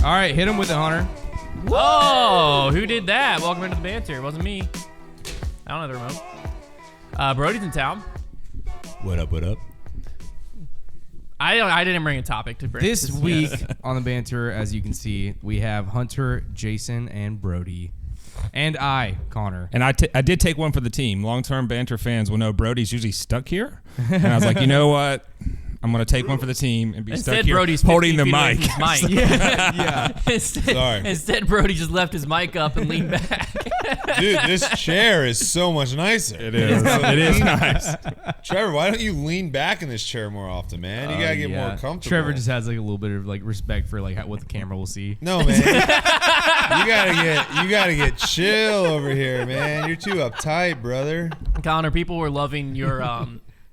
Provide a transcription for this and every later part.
All right, hit him with it, Hunter. Whoa! Who did that? Welcome into the banter. It wasn't me. I don't know the remote. Brodie's in town. What up? What up? I didn't bring a topic to bring. This week on the banter, as you can see, we have Hunter, Jason, and Brodie. And I, Konner. And I did take one for the team. Long-term banter fans will know Brodie's usually stuck here. And I was like, you know what? I'm going to take one for the team and be stuck here Brodie's holding the mic. mic. Yeah. Instead, Brodie just left his mic up and leaned back. Dude, this chair is so much nicer. It is. It is nice. Trevor, why don't you lean back in this chair more often, man? You gotta get more comfortable. Trevor just has like a little bit of like respect for like what the camera will see. No, man. you gotta get chill over here, man. You're too uptight, brother. Konner, people were loving your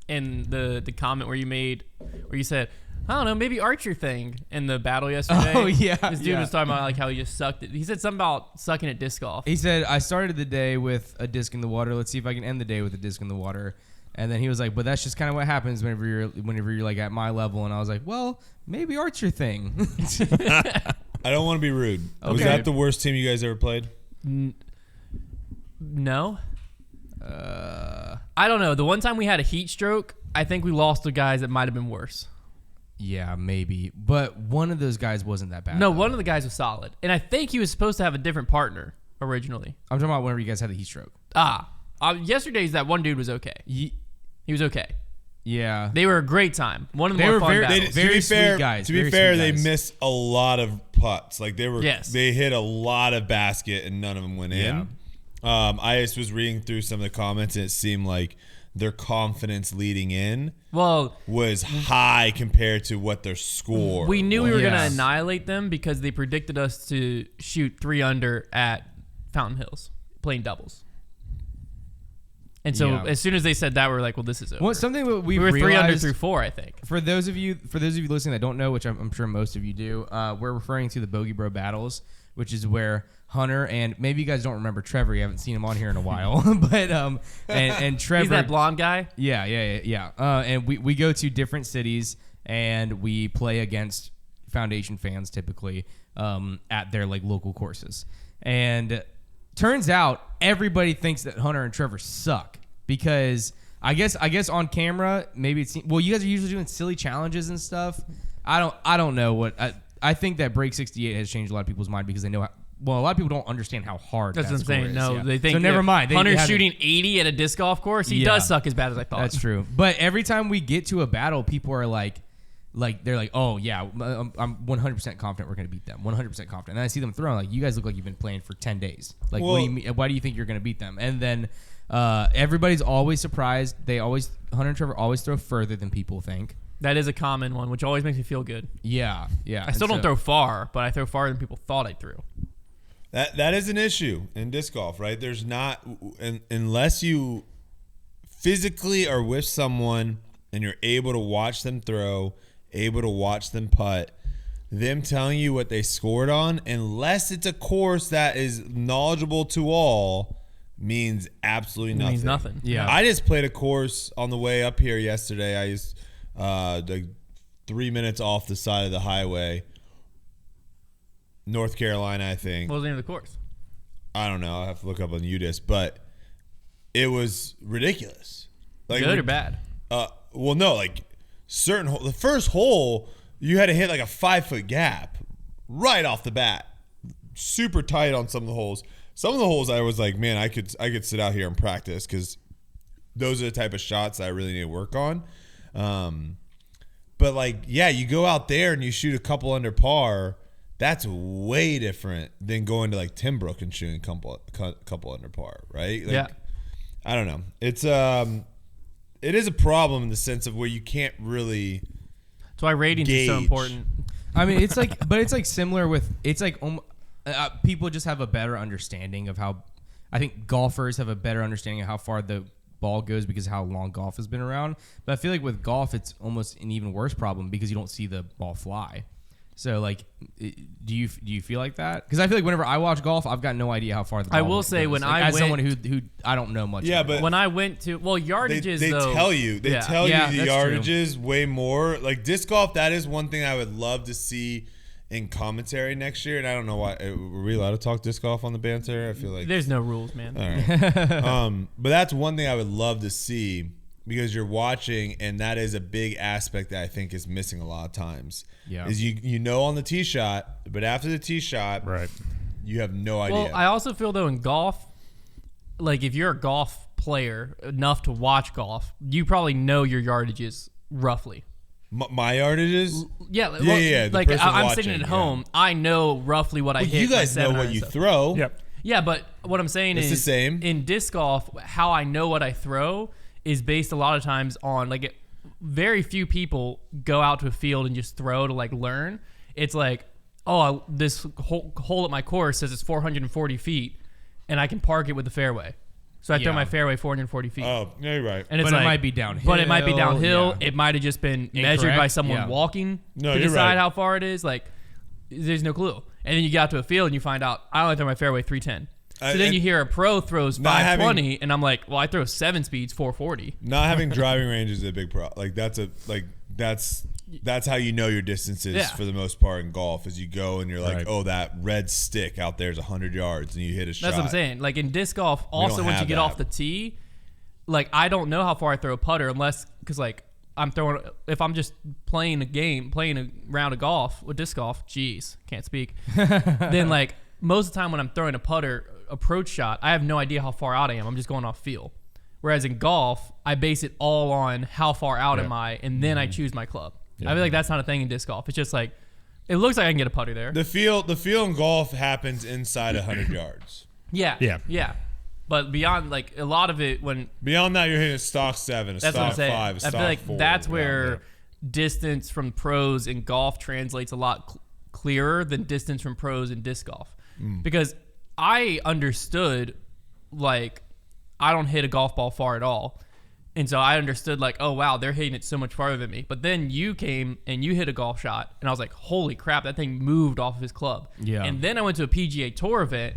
in the comment where you said, I don't know, maybe Archer thing in the battle yesterday. Oh, yeah. This dude was talking about like how he just sucked it. He said something about sucking at disc golf. He said, I started the day with a disc in the water. Let's see if I can end the day with a disc in the water. And then he was like, but that's just kind of what happens whenever you're like at my level. And I was like, well, maybe Archer thing. I don't want to be rude. Okay. Was that the worst team you guys ever played? No. I don't know. The one time we had a heat stroke, I think we lost to guys that might have been worse. Yeah, maybe. But one of those guys wasn't that bad. No, though. one of the guys was solid. And I think he was supposed to have a different partner originally. I'm talking about whenever you guys had the heat stroke. Yesterday's that one dude was okay. He was okay. Yeah. They were a great time. One of the They more were fun very- battles. very sweet guys. To be Very fair, sweet they guys. missed a lot of putts. Like Yes. they hit a lot of basket and none of them went in. I just was reading through some of the comments and it seemed like their confidence leading in was high compared to what their score we knew we were going to Yes. annihilate them because they predicted us to shoot 3 under at Fountain Hills playing doubles. And so Yeah. as soon as they said that, we were like, well, this is over. Well, something that we we've were 3 under realized, through 4, I think. For those of you listening that don't know, which I'm sure most of you do, we're referring to the Bogey Bro battles, which is where Hunter and maybe you guys don't remember Trevor. You haven't seen him on here in a while, but and Trevor. He's that blonde guy. Yeah. And we go to different cities and we play against Foundation fans typically at their like local courses. And turns out everybody thinks that Hunter and Trevor suck because I guess on camera maybe it's you guys are usually doing silly challenges and stuff. I don't know what I think that Break 68 has changed a lot of people's mind because they know a lot of people don't understand how hard That's that what I'm score saying. is. No, Yeah. they think so. Never mind. Hunter's shooting 80 at a disc golf course. He does suck as bad as I thought. That's true. But every time we get to a battle, people are like they're like, oh yeah, I'm 100% confident we're gonna beat them. 100% confident. And I see them throwing like, you guys look like you've been playing for 10 days. Like, what do you mean? Why do you think you're gonna beat them? And then everybody's always surprised. Hunter and Trevor always throw further than people think. That is a common one, which always makes me feel good. Yeah. I still don't throw far, but I throw farther than people thought I threw. That is an issue in disc golf, right? There's not unless you physically are with someone and you're able to watch them throw, able to watch them putt, them telling you what they scored on, unless it's a course that is knowledgeable to all, means absolutely nothing. Means nothing. Yeah. I just played a course on the way up here yesterday. I used like 3 minutes off the side of the highway. North Carolina, I think. What was the name of the course? I don't know. I'll have to look up on UDisc, but it was ridiculous. Like, Good or bad? Well, no, like the first hole, you had to hit like a 5-foot gap right off the bat. Super tight on some of the holes. Some of the holes I was like, man, I could sit out here and practice because those are the type of shots that I really need to work on. But like, yeah, you go out there and you shoot a couple under par. That's way different than going to like Timbrook and shooting a couple under par, right? Like, yeah. I don't know. It's it is a problem in the sense of where you can't really. That's why ratings is so gauge. important. I mean, it's like, but it's like similar with, it's like people just have a better understanding of how, I think golfers have a better understanding of how far the ball goes because of how long golf has been around. But I feel like with golf, it's almost an even worse problem because you don't see the ball fly. So like, do you feel like that? Because I feel like whenever I watch golf, I've got no idea how far the ball I will say goes. when like, I as went, someone who I don't know much. Yeah, about. but when I went to yardages, they though, tell you yeah. tell Yeah, you the that's true. yardages way more. Like disc golf, that is one thing I would love to see in commentary next year, and I don't know why. Were we allowed to talk disc golf on the Banter? I feel like There's no rules, man. all right. But that's one thing I would love to see, because you're watching, and that is a big aspect that I think is missing a lot of times. Yeah. Is you know on the tee shot, but after the tee shot, Right. you have no idea. Well, I also feel though in golf, like if you're a golf player enough to watch golf, you probably know your yardages roughly. My yardages? Yeah, The like person I'm watching, sitting at home, I know roughly what I hit. You guys my know 7 what iron you stuff. throw. Yep. Yeah, but what I'm saying It's is the same. in disc golf, how I know what I throw is based a lot of times on like very few people go out to a field and just throw to like learn. It's like, oh, this hole at my course says it's 440 feet, and I can park it with the fairway. So I throw Yeah. my fairway 440 feet. Oh, yeah, you're right. And it's But it like, might be downhill. But it might be downhill. Yeah. It might have just been measured by Incorrect, someone yeah. walking No, to you're decide right. how far it is. Like, there's no clue. And then you get out to a field and you find out I only throw my fairway 310. So then and you hear a pro throws not 520, and I'm like, well, I throw 7 speeds 440. Not having driving range is a big problem. Like that's how you know your distances Yeah. for the most part in golf. Is you go and you're like, Right. oh, that red stick out there is 100 yards, and you hit a shot. That's what I'm saying. Like in disc golf, don't also once you have get that. off the tee, like I don't know how far I throw a putter unless because like I'm throwing if I'm just playing a round of golf with disc golf. Jeez, can't speak. Then like most of the time when I'm throwing a putter approach shot, I have no idea how far out I am. I'm just going off feel. Whereas in golf, I base it all on how far out am I, and then I choose my club. I feel like that's not a thing in disc golf. It's just like it looks like I can get a putter there. The feel in golf happens inside 100 yards. Yeah. But beyond like a lot of it when Beyond that, you're hitting a stock 7, a that's what I'm stock saying. 5, a I stock feel like 4. that's where Yeah. distance from pros in golf translates a lot clearer than distance from pros in disc golf. Because I understood like I don't hit a golf ball far at all. And so I understood like, oh wow, they're hitting it so much farther than me. But then you came and you hit a golf shot and I was like, holy crap, that thing moved off of his club. Yeah. And then I went to a PGA Tour event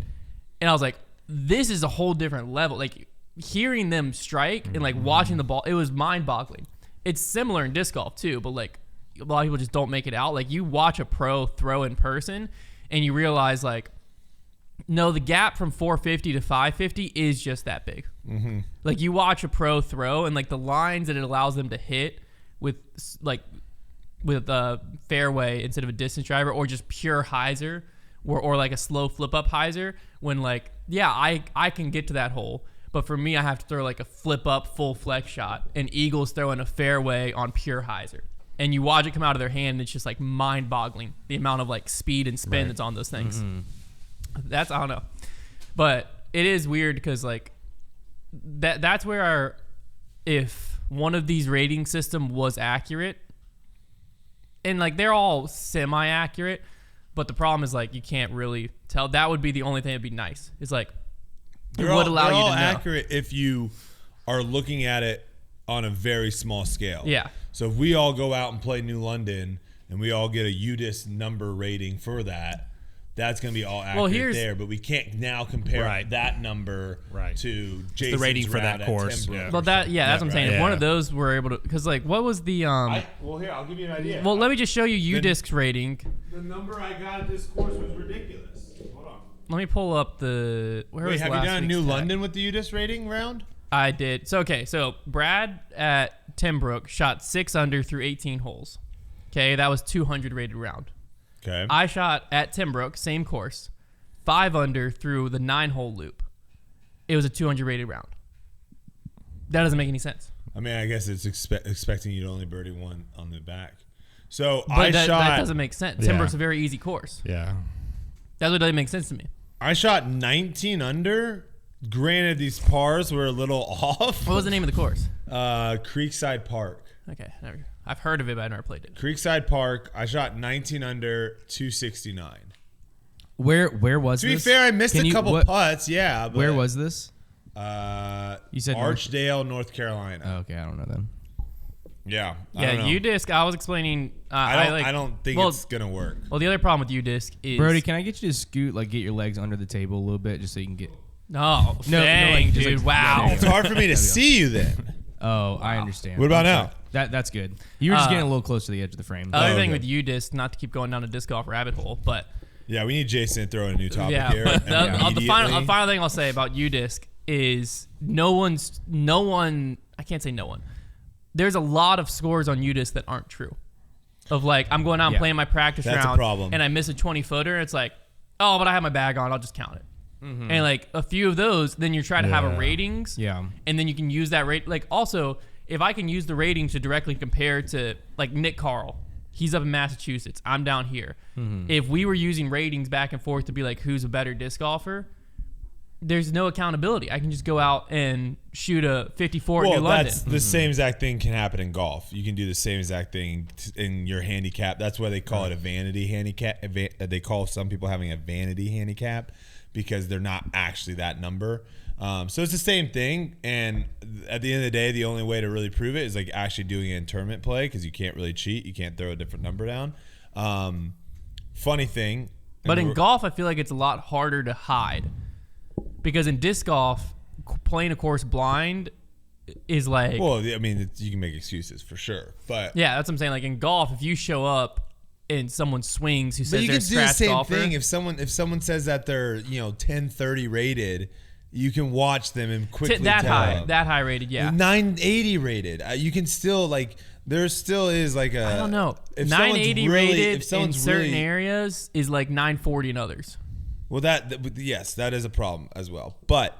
and I was like, this is a whole different level. Like hearing them strike and like watching the ball, it was mind-boggling. It's similar in disc golf too, but like a lot of people just don't make it out. Like you watch a pro throw in person and you realize like, no, the gap from 450 to 550 is just that big. Mm-hmm. Like you watch a pro throw and like the lines that it allows them to hit with fairway instead of a distance driver or just pure hyzer or like a slow flip up hyzer when like, yeah, I can get to that hole. But for me, I have to throw like a flip up full flex shot and Eagles throwing a fairway on pure hyzer. And you watch it come out of their hand and it's just like mind boggling the amount of like speed and spin that's on those things. Mm-hmm. I don't know, but it is weird because like that's where if one of these rating system was accurate, and like they're all semi-accurate, but the problem is like you can't really tell. That would be the only thing that'd be nice. It's like it would allow you to know. Accurate if you are looking at it on a very small scale. Yeah. So if we all go out and play New London and we all get a UDIS number rating for that, that's going to be all accurate there, but we can't now compare that number to Jason's the rating for round that at course. Timbrook. Well, that's what I'm saying. Yeah. If one of those were able to, because like, what was the well, here, I'll give you an idea. Well, let me just show you UDisc's rating. The number I got at this course was ridiculous. Hold on. Let me pull up the. Where Wait, was have you last done week's New tag? London with the UDIS rating round? I did. So Brad at Timbrook shot 6 under through 18 holes. Okay, that was 200 rated round. Okay. I shot at Timbrook, same course, 5 under through the 9-hole loop. It was a 200 rated round. That doesn't make any sense. I mean, I guess it's expecting you to only birdie one on the back. So But that doesn't make sense. Yeah. Timbrook's a very easy course. Yeah. That's what doesn't make sense to me. I shot 19 under. Granted, these pars were a little off. What was the name of the course? Creekside Park. Okay, I've heard of it, but I've never played it. Creekside Park. I shot 19 under, 269. Where was To this? be fair, I missed a couple putts. Yeah. But, where was this? You said Archdale, North Carolina. Oh, okay, I don't know then. Yeah. I Yeah, don't know. UDisc. I was explaining. I don't think it's gonna work. Well, the other problem with UDisc is Brodie, can I get you to scoot, like get your legs under the table a little bit, just so you can get? No, dang, like, just dude, like- wow. It's hard for me to see you then. Oh, I understand. What about I'm now? That's good. You were just getting a little close to the edge of the frame. Other thing with U-Disc, not to keep going down a disc golf rabbit hole, but yeah, we need Jason to throw in a new topic here. But the final thing I'll say about U-Disc is no one. I can't say no one. There's a lot of scores on U-Disc that aren't true. Of like, I'm going out and playing my practice That's round, a problem. and I miss a 20-footer. It's like, oh, but I have my bag on. I'll just count it. Mm-hmm. And like a few of those, then you're trying to have a ratings. Yeah. And then you can use that rate. Like also, if I can use the ratings to directly compare to like Nick Carl, he's up in Massachusetts. I'm down here. Mm-hmm. If we were using ratings back and forth to be like, who's a better disc golfer? There's no accountability. I can just go out and shoot a 54 in New London. That's the same exact thing can happen in golf. You can do the same exact thing in your handicap. That's why they call it a vanity handicap. They call some people having a vanity handicap because they're not actually that number. So it's the same thing. And at the end of the day, the only way to really prove it is like actually doing it in tournament play because you can't really cheat. You can't throw a different number down. Funny thing. But in golf, I feel like it's a lot harder to hide. Because in disc golf, playing a course blind is like... Well, I mean, you can make excuses for sure. But yeah, that's what I'm saying. Like in golf, if you show up and someone swings who says you they're a can do the scratch same golfer... thing. If someone says that they're 1030 rated, you can watch them and quickly that tell. high rated, yeah. 980 rated. You can still like... There still is like a... I don't know. If 980 rated in certain really, areas is like 940 in others. Well, yes, that is a problem as well. But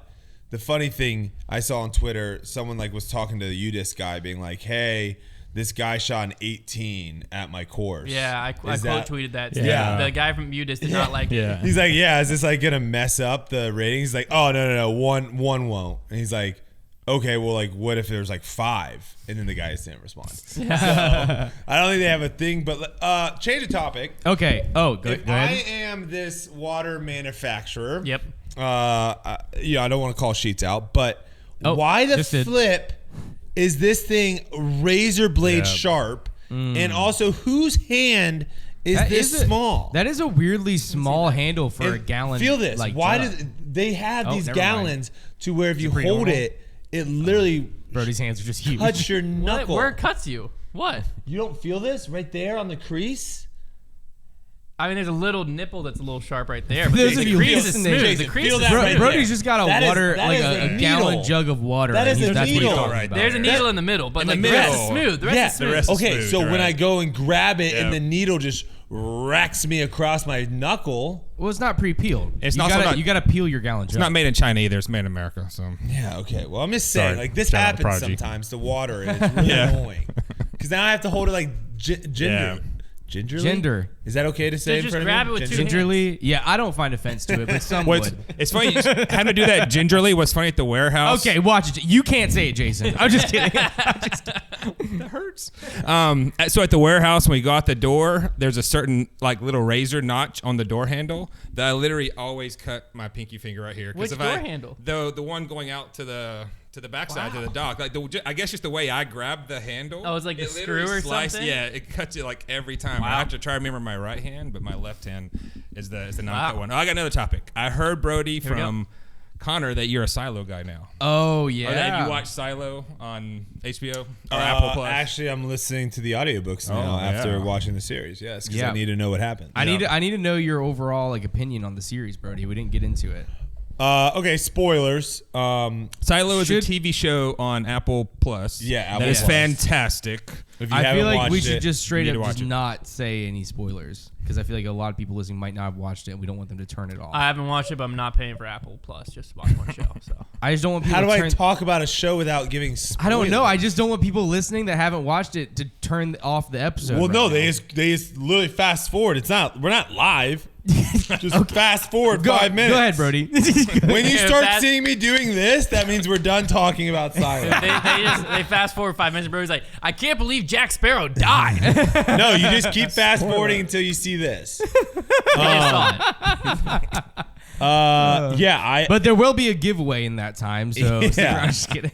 the funny thing I saw on Twitter, someone like was talking to the U-Disc guy being like, hey, this guy shot an 18 at my course. Yeah, I quote tweeted that. Yeah. The guy from U-Disc did not like it. Yeah. He's like, yeah, is this like going to mess up the ratings? He's like, oh, no, one won't. And he's like, okay, well, like, what if there's like 5? And then the guy didn't respond. So, I don't think they have a thing, but change the topic. Okay. Oh, go If ahead. I am this water manufacturer. Yep. I don't want to call sheets out, but why the flip is this thing razor blade sharp? And also, whose hand is this small? That is a weirdly small handle for a gallon. Feel this. Like, why jug. do they have these never gallons to where if you pretty hold normal? it literally Brodie's hands are just huge. touch your knuckle? Where it cuts you? What? You don't feel this right there on the crease? I mean, there's a little nipple that's a little sharp right there. But Those the of you crease is listening, smooth. Jason, The crease feel is that smooth. right Brodie's just got That is a needle. gallon jug of water. That is and a that's what he's needle talking right about. There's a needle in the middle, but like the the rest middle. is smooth. The rest is smooth. the rest is Okay, smooth, so you're when I right. go and grab it and Yep. the needle just racks me across my knuckle. Well, it's not pre-peeled. It's you also gotta, not- you got to peel your gallon jug. It's not made in China either. It's made in America. So Yeah, okay. Well, I'm just saying, Sorry. like, this Shout out happens Prodigy. sometimes, the water, and it's really annoying. Because now I have to hold it like Yeah. gingerly? Gender. Is that okay to say in just front grab of me? it with two Gingerly? hands. Gingerly, yeah, I don't find offense to it, but some Well, would. it's funny. Having to do that gingerly was funny at the warehouse. Okay, watch it. You can't say it, Jason. I'm just kidding. That hurts. So at the warehouse, when we go out the door, there's a certain like little razor notch on the door handle that I literally always cut my pinky finger right here. 'Cause Which if door handle? The one going out to the backside to the dock. Like I guess just the way I grab the handle. Oh, it's like the literally screw or something? Yeah, it cuts it like every time. I have to try to remember my right hand, but my left hand is the non-cut one. Oh, I got another topic. I heard Brodie we go. from Konner that you're a Silo guy now. Oh, yeah. Or that you watch Silo on HBO or Apple Plus. Actually, I'm listening to the audiobooks now after yeah. watching the series. Yes, because Yeah. I need to know what happened. I need to know your overall like opinion on the series, Brodie. We didn't get into it. Okay, spoilers. Silo is a TV show on Apple Plus. Yeah, Apple that is Plus. fantastic. If you I haven't feel like we watched should it, just straight you need up to watch just it. not say any spoilers because I feel like a lot of people listening might not have watched it, and we don't want them to turn it off. I haven't watched it, but I'm not paying for Apple Plus just to watch one show. So I just don't want people. How do to I turn, talk about a show without giving spoilers? I don't know. I just don't want people listening that haven't watched it to turn off the episode. Well, right no, now. they just literally fast forward. We're not live. Just fast forward 5 minutes. Go ahead, Brodie. When you If start that's- seeing me doing this, that means we're done talking about silence. they fast forward 5 minutes. Brody's like, I can't believe Jack Sparrow died. No, you just keep fast forwarding until you see this. Yeah, But there will be a giveaway in that time, so Yeah. I'm just kidding.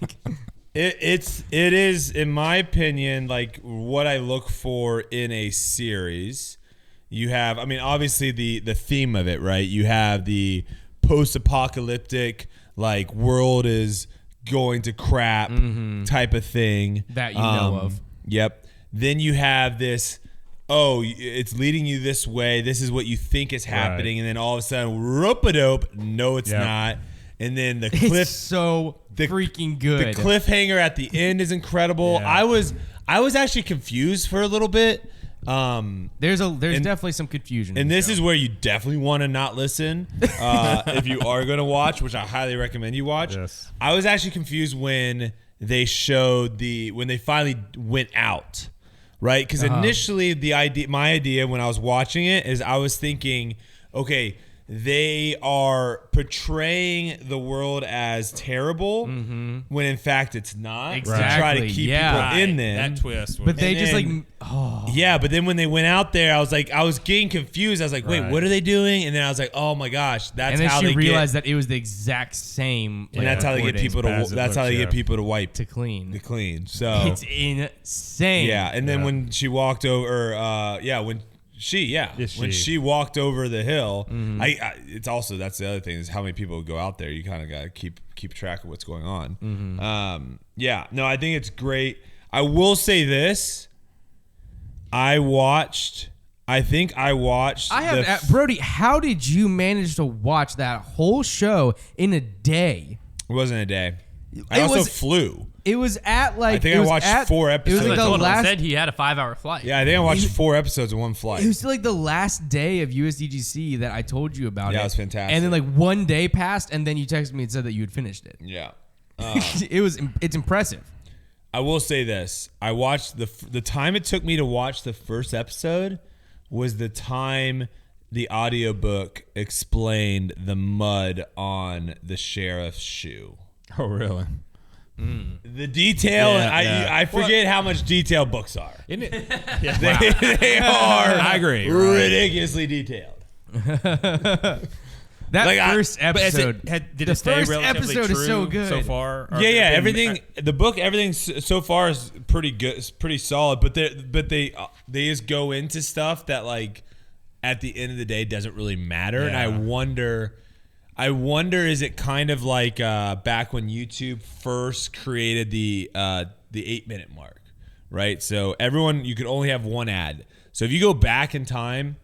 it is in my opinion like what I look for in a series. You have, I mean, obviously the theme of it, right? You have the post-apocalyptic, like world is going to crap type of thing That you know of. Yep. Then you have this, oh, it's leading you this way. This is what you think is happening. Right. And then all of a sudden, rope-a-dope. No, it's not. And then the cliff. It's so freaking good. The cliffhanger at the end is incredible. Yeah. I was actually confused for a little bit. There's definitely some confusion. And this is where you definitely want to not listen if you are going to watch, which I highly recommend you watch. Yes. I was actually confused when they showed when they finally went out, right? Because initially my idea when I was watching it is I was thinking, okay, they are portraying the world as terrible when in fact it's not. Exactly. To try to keep people in them. That twist. But they just then- Yeah, but then when they went out there, I was getting confused. I was like, wait, Right. what are they doing? And then I was like, oh my gosh, that's and then how she they realized that it was the exact same. and that's how they get recording people to. as it That's how looks, they yeah. get people to wipe to clean. to clean. So It's insane. yeah, and then when she walked over, when she walked over the hill, it's also that's the other thing is how many people would go out there. You kind of got to keep track of what's going on. I think it's great. I will say this. I have Brodie, how did you manage to watch that whole show in a day? It wasn't a day. I also flew. It was at like I think I watched 4 episodes. It was like the Total last. said he had a 5-hour flight. Yeah, I think I watched 4 episodes in one flight. It was like the last day of USDGC that I told you about. Yeah, it was fantastic. And then like one day passed, and then you texted me and said that you had finished it. Yeah. It's impressive. I will say this. I watched the time it took me to watch the first episode was the time the audiobook explained the mud on the sheriff's shoe. Oh, really? The detail, I forget how much detail books are. Isn't it? They are I agree. Right. ridiculously detailed. That first episode. Did the it stay first episode episode true is so good. so far? Or Yeah, been- everything. The book, everything so far is pretty good. It's pretty solid. But they just go into stuff that like at the end of the day doesn't really matter. And I wonder, is it kind of like back when YouTube first created the 8-minute mark, right? So you could only have one ad. So if you go back in time,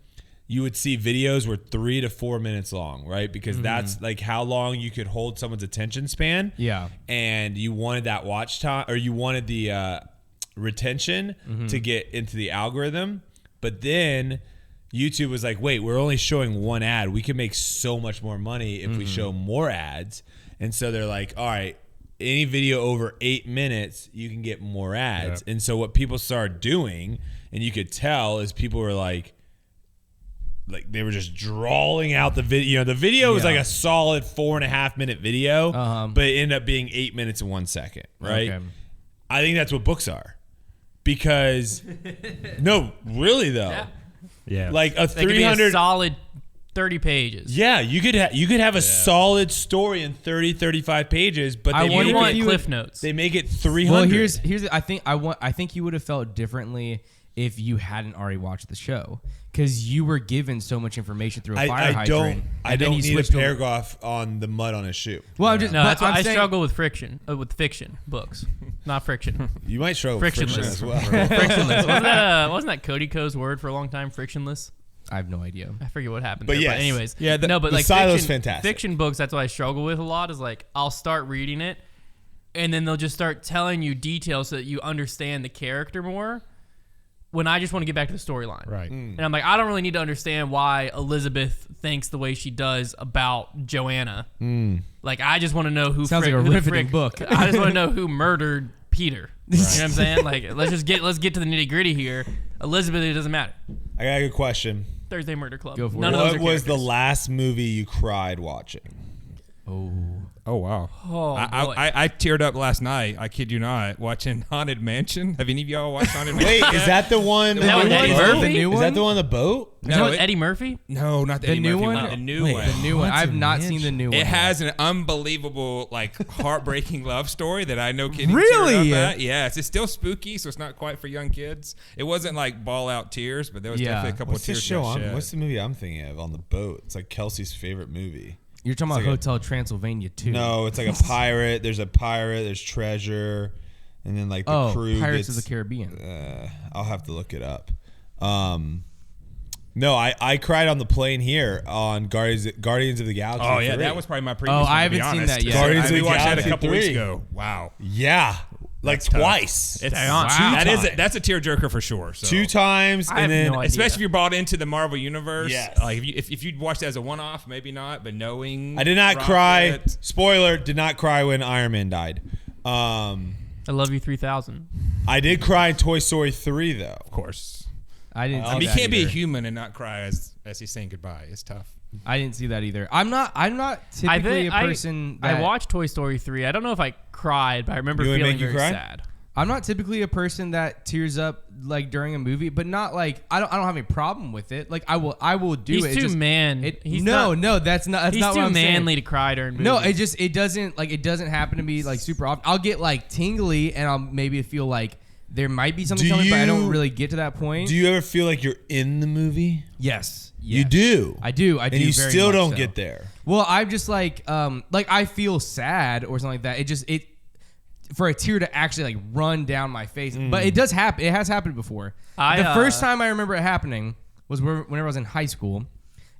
you would see videos were 3 to 4 minutes long, right? Because that's like how long you could hold someone's attention span. Yeah. And you wanted that watch time, or you wanted the retention to get into the algorithm. But then YouTube was like, wait, we're only showing one ad. We can make so much more money if we show more ads. And so they're like, all right, any video over 8 minutes, you can get more ads. Yep. And so what people started doing, and you could tell, is people were like they were just drawing out the video. You know, the video was like a solid 4.5 minute video, but it ended up being 8 minutes and 1 second, right? Okay. I think that's what books are. Because, no, really though. Yeah. Like a They could be a 300 solid 30 pages. Yeah, you could have a solid story in 35 pages, but I they wonder make want it, Cliff Notes. they make it 300. Well, here's I think you would have felt differently if you hadn't already watched the show, because you were given so much information through a fire hydrant. I don't need a paragraph on the mud on his shoe. Well, I'm just No, that's why I saying, struggle with with fiction books, not friction. You might struggle with friction Frictionless. as well. Frictionless. Wasn't that Cody Co's word for a long time? Frictionless. I have no idea. I forget what happened. But there, yes. But anyways, Yeah, no, but the like silo's fiction, fantastic. fiction books. That's what I struggle with a lot. Is like I'll start reading it, and then they'll just start telling you details so that you understand the character more. When I just want to get back to the storyline, Right. And I'm like, I don't really need to understand why Elizabeth thinks the way she does about Joanna. Like, I just want to know who. Sounds like a who the riveting book. I just want to know who murdered Peter. You know what I'm saying? Like, let's get to the nitty gritty here. Elizabeth, it doesn't matter. I got a good question. Thursday Murder Club. Go for None it. of those What are was the characters. last movie you cried watching? Oh, wow. Oh, boy. I teared up last night. I kid you not, watching Haunted Mansion. Have any of y'all watched Haunted Mansion? Wait, is that the one? that with Eddie Murphy? The new Is that one? the one on the boat? Is that with Eddie Murphy? No, not the The Eddie new Murphy one? The new Wait, one. The new one. I've Haunted not seen the new one. It has an unbelievable, like, heartbreaking love story that I know kids Really? tear up at. Yes, it's still spooky, so it's not quite for young kids. It wasn't like ball out tears, but there was Yeah. definitely a couple What's the tears. show? got shed. What's the movie I'm thinking of on the boat? It's like Kelsey's favorite movie. You're talking about like a- Hotel Transylvania 2. No, it's like a pirate. There's a pirate. There's treasure. and then like the crew Pirates gets, of the Caribbean. I'll have to look it up. No, I cried on the plane here on Guardians of the Galaxy. Oh yeah, 3. that was probably my previous one, I to be haven't seen honest. that yet. Guardians of we the watched that a Galaxy couple weeks 3. ago. Wow. Yeah, like That's tough. twice. It's Wow. that's a tearjerker for sure. So. 2 times, I have and then no idea. Especially if you're bought into the Marvel universe. Yes. Like if you'd watched it as a one-off, maybe not. But knowing I did not Rocket- cry. Spoiler: did not cry when Iron Man died. I love you 3000. I did cry in Toy Story 3 though. Of course. I didn't. I see mean, you that can't be a either. human and not cry as he's saying goodbye. It's tough. I didn't see that either. I'm not typically a person. I that, watched Toy Story 3. I don't know if I cried, but I remember You would feeling make you very cry? sad. I'm not typically a person that tears up like during a movie, but not like I don't have any problem with it. Like I will do He's it. too Just, man. It, He's no, not, no, that's not. That's he's not too what I'm manly saying. to cry during movies. No, it doesn't happen to me like super often. I'll get like tingly and I'll maybe feel like there might be something Do coming, but I don't you- really get to that point. Do you ever feel like you're in the movie? Yes. You do. I do. And you very still much don't so. get there. Well, I'm just like I feel sad or something like that. It for a tear to actually like run down my face. But it does happen. It has happened before. The first time I remember it happening was whenever I was in high school,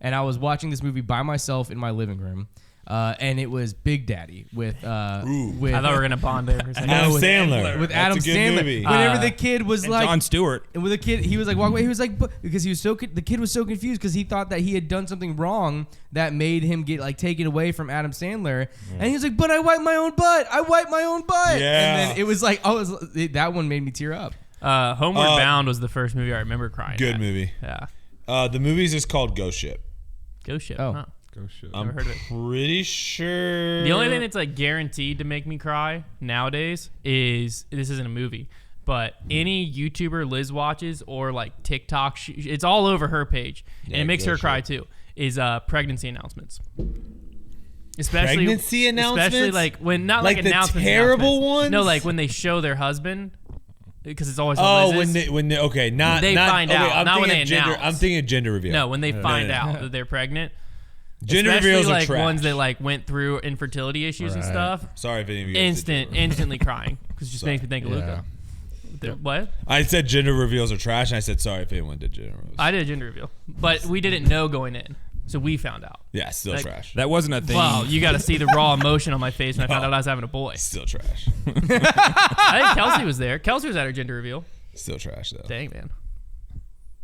and I was watching this movie by myself in my living room. And it was Big Daddy with I thought we were gonna bond there for a second. Adam with Sandler. with That's Adam a good Sandler. movie. Whenever the kid was And like Jon Stewart. and with the kid, he was like walk away. He was like because he was the kid was so confused because he thought that he had done something wrong that made him get like taken away from Adam Sandler, and he was like, "But I wiped my own butt. I wiped my own butt." Yeah. And then it was like that one made me tear up. Homeward Bound was the first movie I remember crying. Good at. movie. Yeah. The movie's just called Ghost Ship. Ghost Ship. Oh. Huh. Go shit. I'm heard of it. pretty sure. The only thing that's like guaranteed to make me cry nowadays is this isn't a movie, but any YouTuber Liz watches or like TikTok, it's all over her page, and it makes her Ghost cry Ship. too. Is pregnancy announcements. Especially Pregnancy announcements? Especially like when not Like like the announcements. terrible announcements. ones? No, like when they show their husband, because it's always Oh, Liz's. when they okay, not They not, find okay, out, I'm not when thinking they gender. announce. I'm thinking gender reveal. No, when they find no. out that they're pregnant. Gender Especially reveals like are trash. ones that like went through infertility issues and Right. stuff. Sorry if any of you guys did that. Instantly crying because it just makes me think of Luca. What? I said gender reveals are trash, and I said sorry if anyone did gender reveals. I did a gender reveal, but we didn't know going in, so we found out. Yeah, still Like- trash. That wasn't a thing. Wow, you got to see the raw emotion on my face when I found out I was having a boy. Still trash. I think Kelsey was there. Kelsey was at her gender reveal. Still trash though. Dang, man.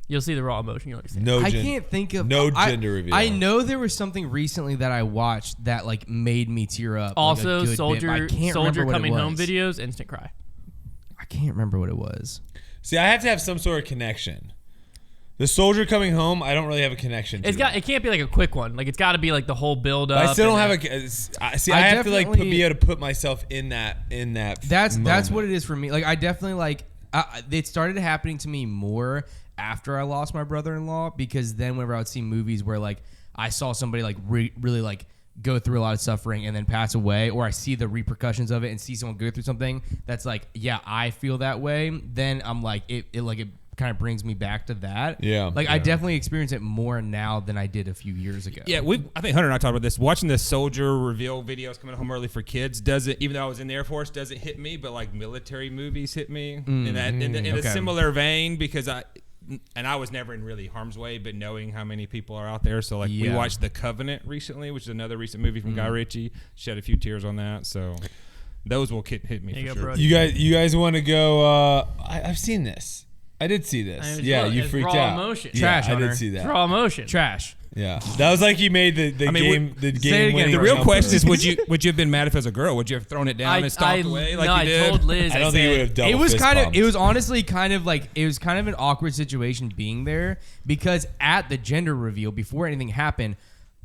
You'll see the raw emotion. You'll understand. No, I can't think of no gender reveal. I know there was something recently that I watched that like made me tear up. Also, like a good bit, but I can't soldier remember what it coming home was. videos, instant cry. I can't remember what it was. See, I have to have some sort of connection. The soldier coming home, I don't really have a connection to. It's got. It can't be like a quick one. Like it's got to be like the whole build up. I still don't and have a. See, I have to like definitely- be able to put myself in that. That's moment. what it is for me. Like I definitely like it started happening to me more after I lost my brother-in-law, because then whenever I would see movies where like I saw somebody like really like go through a lot of suffering and then pass away, or I see the repercussions of it and see someone go through something that's like, yeah, I feel that way, then I'm like it kind of brings me back to that. Yeah. Like I definitely experience it more now than I did a few years ago. Yeah, I think Hunter and I talked about this. Watching the soldier reveal videos coming home early for kids doesn't, even though I was in the Air Force, doesn't hit me, but like military movies hit me in a okay. similar vein, because I was never in really harm's way, but knowing how many people are out there. So like we Yeah. watched The Covenant recently, which is another recent movie from Guy Ritchie. Shed a few tears on that. So those will hit me There you for go, sure. Brodie. You guys want to go? I've seen this. I did see this. I mean, Yeah, it's you raw freaked emotion. out. Trash, I Hunter. did see that. Raw emotion. Trash. Yeah, that was like you made the I mean, game. The Say it game again. winning The real jumper. question is, would you have been mad if it was a girl? Would you have thrown it down and stalked away like no, you did? I told Liz. I don't think you would have double It was fist kind of. bumped. It was honestly kind of like it was kind of an awkward situation being there, because at the gender reveal before anything happened,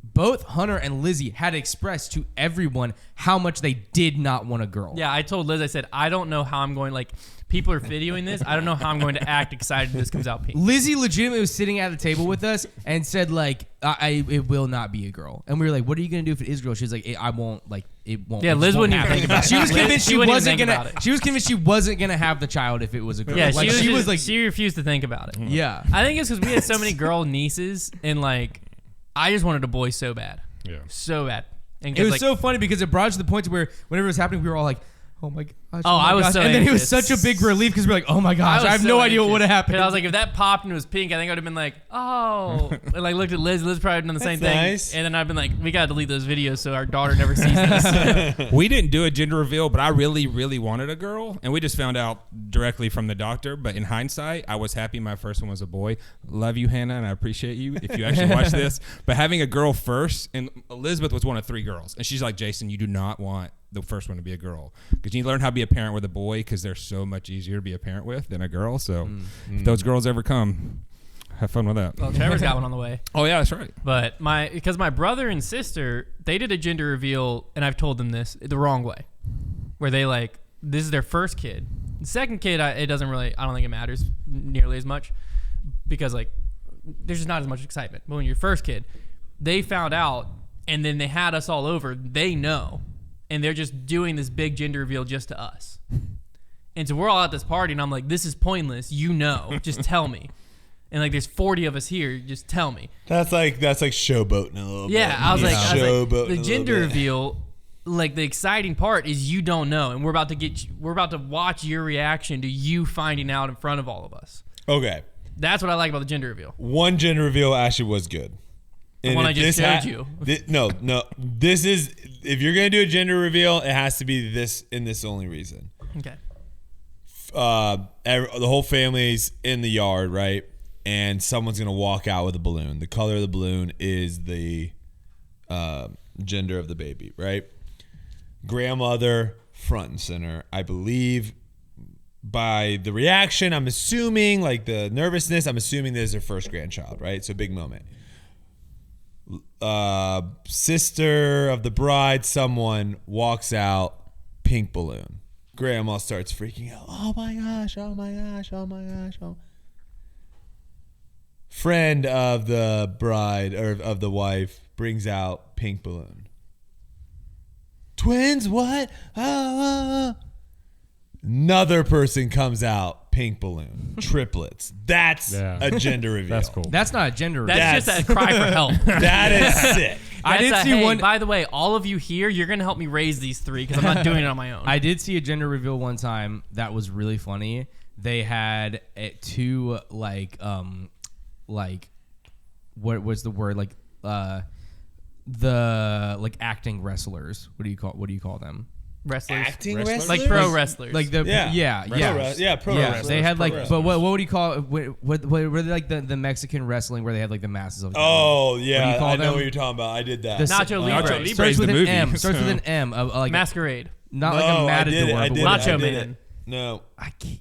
both Hunter and Lizzie had expressed to everyone how much they did not want a girl. Yeah, I told Liz. I said I don't know how I'm going. Like people are videoing this. I don't know how I'm going to act excited when this comes out pink. Lizzie legitimately was sitting at the table with us and said like, it will not be a girl. And we were like, what are you gonna do if it is a girl? She was like, I won't like it won't. Yeah, it just Liz won't wouldn't even happen." think about it. She was Liz- convinced she she wouldn't even wasn't think gonna. about it. She was convinced she wasn't gonna have the child if it was a girl. Yeah, like she was like, she refused to think about it. yeah. I think it's because we had so many girl nieces, and like I just wanted a boy so bad, Yeah. so bad. And It was like, so funny because it brought us to the point to where whenever it was happening, we were all like, "Oh my god, Oh, I was gosh. so and then it was anxious. such a big relief because we're like, oh my gosh, I have so no idea what would have anxious. happened. 'Cause I was like, if that popped and it was pink, I think I would have been like, oh. And like looked at Liz. Liz probably done the same thing. nice. And then I've been like, we got to delete those videos so our daughter never sees this. We didn't do a gender reveal, but I really, really wanted a girl, and we just found out directly from the doctor. But in hindsight, I was happy my first one was a boy. Love you, Hannah, and I appreciate you if you actually watch this. But having a girl first, and Elizabeth was one of 3 girls, and she's like, Jason, you do not want the first one to be a girl because you learn how to be a parent with a boy because they're so much easier to be a parent with than a girl. So if those girls ever come, have fun with that. Well, Trevor's got one on the way. Oh yeah, that's right. But because my brother and sister, they did a gender reveal, and I've told them this the wrong way, where they like, this is their first kid. The second kid, I don't think it matters nearly as much because like, there's just not as much excitement. But when you're first kid, they found out, and then they had us all over. They know, and they're just doing this big gender reveal just to us. And so we're all at this party, and I'm like, this is pointless. You know, just tell me. And like, there's 40 of us here. Just tell me. That's like showboating a little bit. Yeah, I was like, Showboating the a gender little bit. reveal, like the exciting part is you don't know, and we're about to watch your reaction to you finding out in front of all of us. Okay. That's what I like about the gender reveal. One gender reveal actually was good. The And one if I just this showed you. No. This is, if you're going to do a gender reveal, it has to be this and this only reason. Okay. The whole family's in the yard, right? And someone's going to walk out with a balloon. The color of the balloon is the gender of the baby, right? Grandmother, front and center. I believe by the reaction, I'm assuming, like the nervousness, I'm assuming this is her first grandchild, right? So big moment. Sister of the bride, someone walks out, pink balloon. Grandma starts freaking out. Oh my gosh, oh my gosh, oh my gosh. Oh. Friend of the bride or of the wife brings out pink balloon. Twins, what? Oh. Another person comes out, pink balloon. Triplets. That's a gender reveal. That's cool. That's not a gender reveal. That's just a cry for help. That is sick. I did That's see hey, one. By the way, all of you here, you're gonna help me raise these 3 because I'm not doing it on my own. I did see a gender reveal one time that was really funny. They had 2 what was the word, like the like acting wrestlers. What do you call them? wrestlers, Acting Wrestlers? wrestlers? like pro wrestlers. Like the Yeah. pro Pro wrestlers. They had like, Pro but what would you call it? What were they like the Mexican wrestling where they had like the masses of? Oh, yeah. What do you call I know them? what you're talking about. I did that. The- Nacho Libre. Nacho Libre. Starts is with the an movie, M. Starts with so- an M. Like Masquerade. not like a matador. I but did what- it. I Macho did Man. it. No. I can't.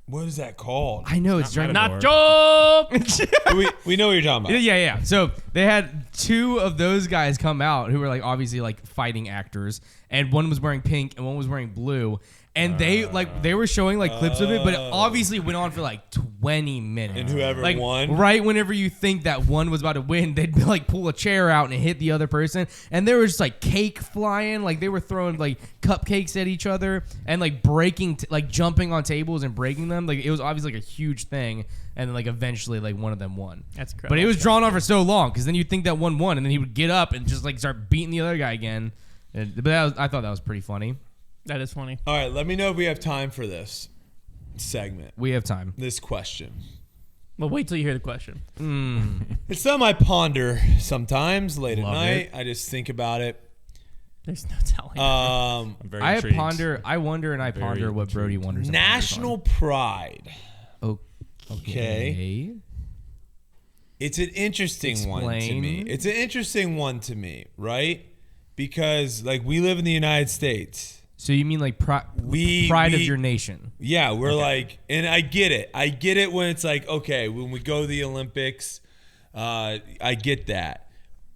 What is that called? I know it's Not Dragon. Matador. Nacho. we know what you're talking about. Yeah. So they had 2 of those guys come out who were like obviously like fighting actors, and one was wearing pink and one was wearing blue. And they were showing like clips of it, but it obviously went on for like 20 minutes. And whoever like, won? right whenever you think that one was about to win, they'd like pull a chair out and hit the other person. And there was just like cake flying, like they were throwing like cupcakes at each other and like breaking, like jumping on tables and breaking them. Like it was obviously like a huge thing. And then like eventually like one of them won. That's incredible. But it was drawn on for so long because then you'd think that one won, and then he would get up and just like start beating the other guy again. But I thought that was pretty funny. That is funny. All right, let me know if we have time for this segment. We have time. This question. Well, wait till you hear the question. It's something I ponder sometimes late Love at night. it. I just think about it. There's no telling. Um, I'm very I intrigued. ponder what Brodie wonders. about national pride. every time. Okay. It's an interesting one to Explain. me. It's an interesting one to me, right? Because like we live in the United States. So you mean like pride of your nation? Yeah, we're like, and I get it. I get it when it's like, okay, when we go to the Olympics, I get that.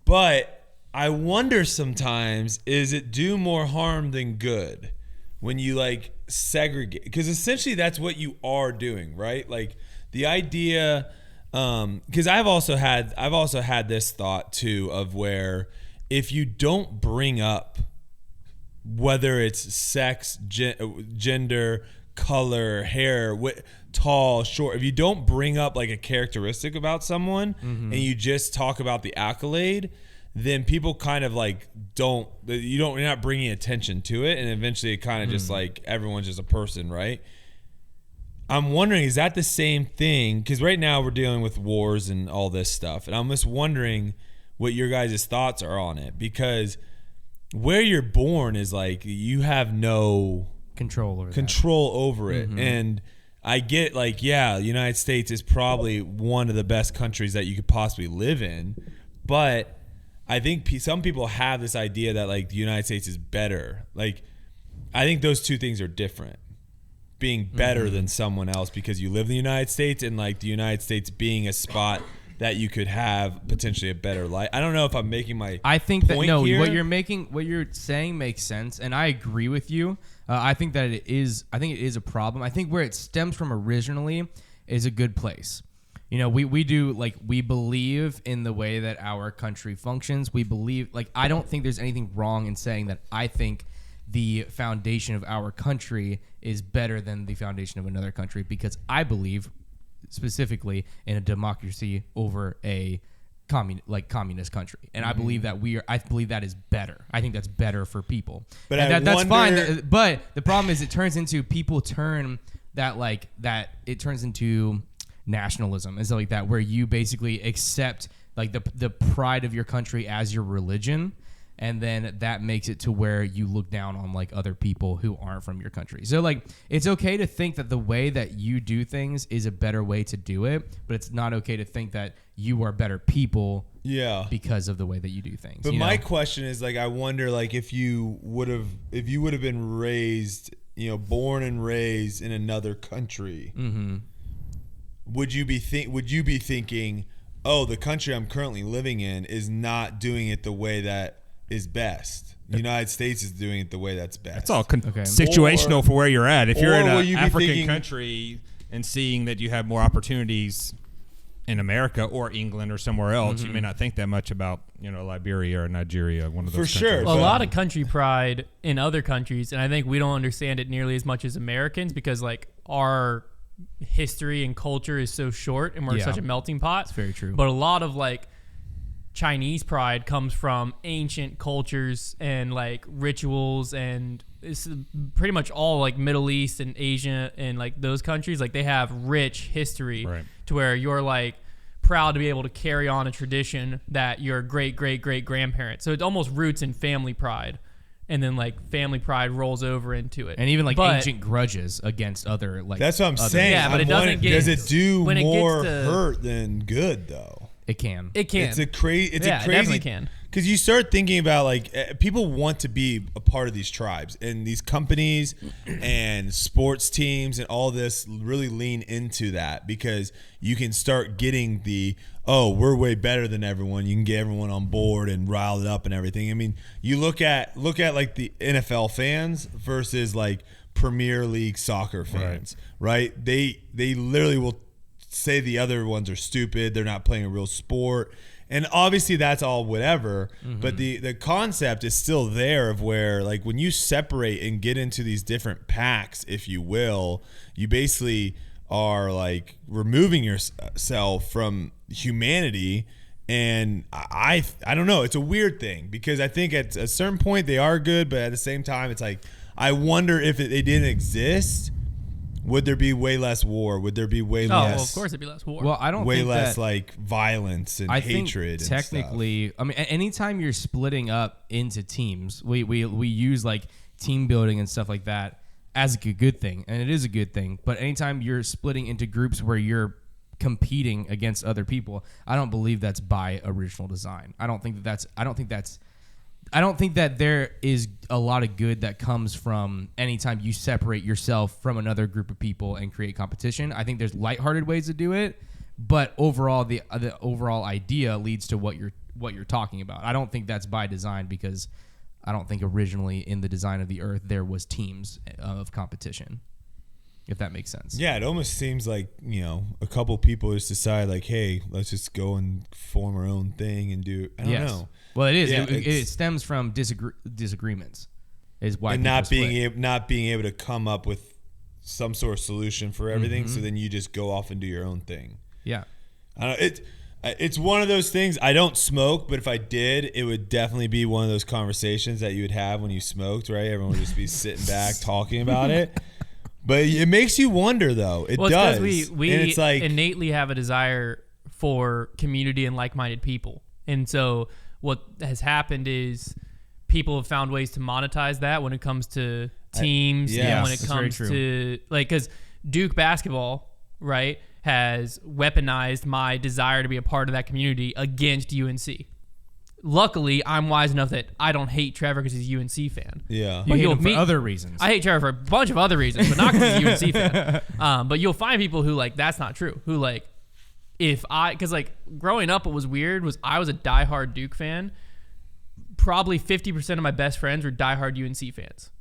But I wonder sometimes, is it do more harm than good when you like segregate? Because essentially that's what you are doing, right? Like the idea, because I've also had this thought too of where if you don't bring up whether it's sex, gender, color, hair, tall, short, if you don't bring up like a characteristic about someone and you just talk about the accolade, then people kind of like you're not bringing attention to it, and eventually it kind of just like everyone's just a person, right? I'm wondering, is that the same thing? Because right now we're dealing with wars and all this stuff, and I'm just wondering what your guys' thoughts are on it, because where you're born is like you have no control over it. And I get like, yeah, the United States is probably one of the best countries that you could possibly live in, but I think some people have this idea that like the United States is better. Like, I think those two things are different. Being better than someone else because you live in the United States, and like the United States being a spot that you could have potentially a better life. I don't know if I'm making my I think that point no, here. what you're saying makes sense, and I agree with you. I think that it is a problem. I think where it stems from originally is a good place. You know, we believe in the way that our country functions. We believe, like, I don't think there's anything wrong in saying that I think the foundation of our country is better than the foundation of another country, because I believe specifically in a democracy over a communist country, and I believe that I believe that is better. I think that's better for people. But and that's fine. But the problem is, it turns into it turns into nationalism and stuff like that, where you basically accept like the pride of your country as your religion. And then that makes it to where you look down on like other people who aren't from your country. So like, it's okay to think that the way that you do things is a better way to do it, but it's not okay to think that you are better people because of the way that you do things. But my question is, like, I wonder, like, if you would have been raised, born and raised in another country, would you be thinking, oh, the country I'm currently living in is not doing it the way that is best. The United States is doing it the way that's best. It's all situational for where you're at. If you're in an African country and seeing that you have more opportunities in America or England or somewhere else, you may not think that much about, Liberia or Nigeria, one of those countries. For sure. A lot of country pride in other countries, and I think we don't understand it nearly as much as Americans, because like our history and culture is so short and we're such a melting pot. It's very true. But a lot of like Chinese pride comes from ancient cultures and like rituals, and it's pretty much all like Middle East and Asia and like those countries. Like they have rich history to where you're like proud to be able to carry on a tradition that your great grandparents. So it almost roots in family pride, and then like family pride rolls over into it, and even like ancient grudges against other like. That's what I'm saying. Yeah, but it doesn't get. Does it do more hurt than good though? It can. It's a crazy. It definitely can. Because you start thinking about like people want to be a part of these tribes, and these companies and sports teams and all this really lean into that, because you can start getting we're way better than everyone. You can get everyone on board and riled up and everything. I mean, you look at like the NFL fans versus like Premier League soccer fans, right? They literally will say the other ones are stupid, they're not playing a real sport, and obviously that's all whatever, but the concept is still there of where like when you separate and get into these different packs, if you will, you basically are like removing yourself from humanity. And I don't know, it's a weird thing, because I think at a certain point they are good, but at the same time it's like I wonder if they didn't exist, would there be way less war? Would there be way less? Oh, well, of course there'd be less war. Well, I don't way think less that, like violence and hatred. Think technically, and stuff. I mean, anytime you're splitting up into teams, we use like team building and stuff like that as a good thing, and it is a good thing. But anytime you're splitting into groups where you're competing against other people, I don't believe that's by original design. I don't think that there is a lot of good that comes from anytime you separate yourself from another group of people and create competition. I think there's lighthearted ways to do it, but overall, the overall idea leads to what you're talking about. I don't think that's by design, because I don't think originally in the design of the Earth there was teams of competition, if that makes sense. Yeah, it almost seems like, a couple people just decide like, hey, let's just go and form our own thing and do. I don't know. Well, it is. Yeah, it stems from disagreements, is why. And people not being able to come up with some sort of solution for everything. So then you just go off and do your own thing. Yeah. I don't know, It's one of those things. I don't smoke, but if I did, it would definitely be one of those conversations that you would have when you smoked, right? Everyone would just be sitting back talking about it. But it makes you wonder, though. It does. Because we and it's like, innately have a desire for community and like-minded people. And so what has happened is people have found ways to monetize that when it comes to teams and when it comes to, like, because Duke basketball, right, has weaponized my desire to be a part of that community against UNC. Luckily, I'm wise enough that I don't hate Trevor because he's a UNC fan. Yeah. You hate him for other reasons. I hate Trevor for a bunch of other reasons, but not because he's a UNC fan. But you'll find people who, like, that's not true. Who, like, because, like, growing up, what was weird was I was a diehard Duke fan. Probably 50% of my best friends were diehard UNC fans,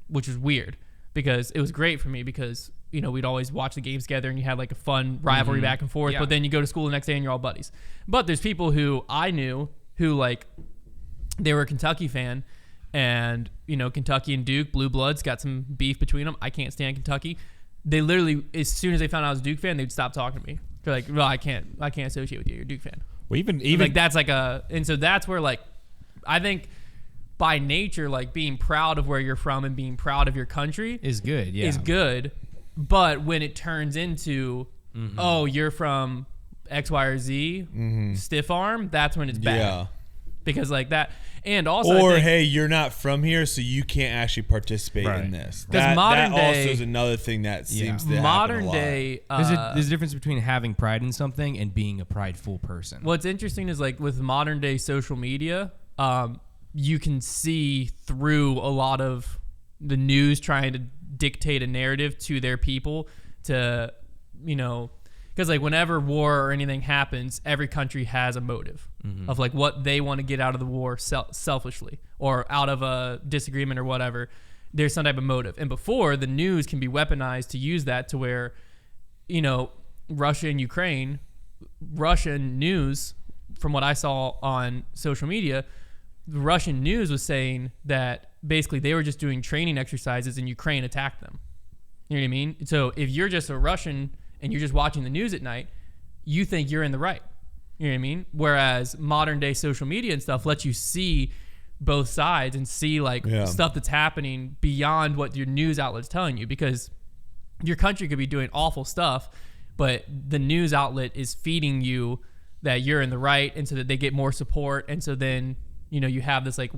which is weird because it was great for me because, you know, we'd always watch the games together and you had like a fun rivalry back and forth, but then you go to school the next day and you're all buddies. But there's people who I knew who, like, they were a Kentucky fan and, you know, Kentucky and Duke, blue bloods, got some beef between them. I can't stand Kentucky. They literally, as soon as they found out I was a Duke fan, they'd stop talking to me. They're like, well, I can't associate with you. You're a Duke fan. Well, even like, that's like and so that's where, like, I think by nature, like, being proud of where you're from and being proud of your country is good. Yeah. Is good. But when it turns into, oh, you're from X, Y, or Z, stiff arm, that's when it's bad. Yeah. Because, like, that, and also, or hey, you're not from here, so you can't actually participate in this. That also is another thing that seems to happen a lot. There's a difference between having pride in something and being a prideful person. What's interesting is, like, with modern day social media, you can see through a lot of the news trying to dictate a narrative to their people to, you know, because, like, whenever war or anything happens, every country has a motive of, like, what they want to get out of the war selfishly or out of a disagreement or whatever. There's some type of motive. And before, the news can be weaponized to use that to where, you know, Russia and Ukraine, Russian news, from what I saw on social media, the Russian news was saying that basically they were just doing training exercises and Ukraine attacked them. You know what I mean? So if you're just a Russian and you're just watching the news at night, you think you're in the right. You know what I mean? Whereas modern day social media and stuff lets you see both sides and see, like, stuff that's happening beyond what your news outlet's telling you, because your country could be doing awful stuff, but the news outlet is feeding you that you're in the right, and so that they get more support, and so then, you know, you have this, like,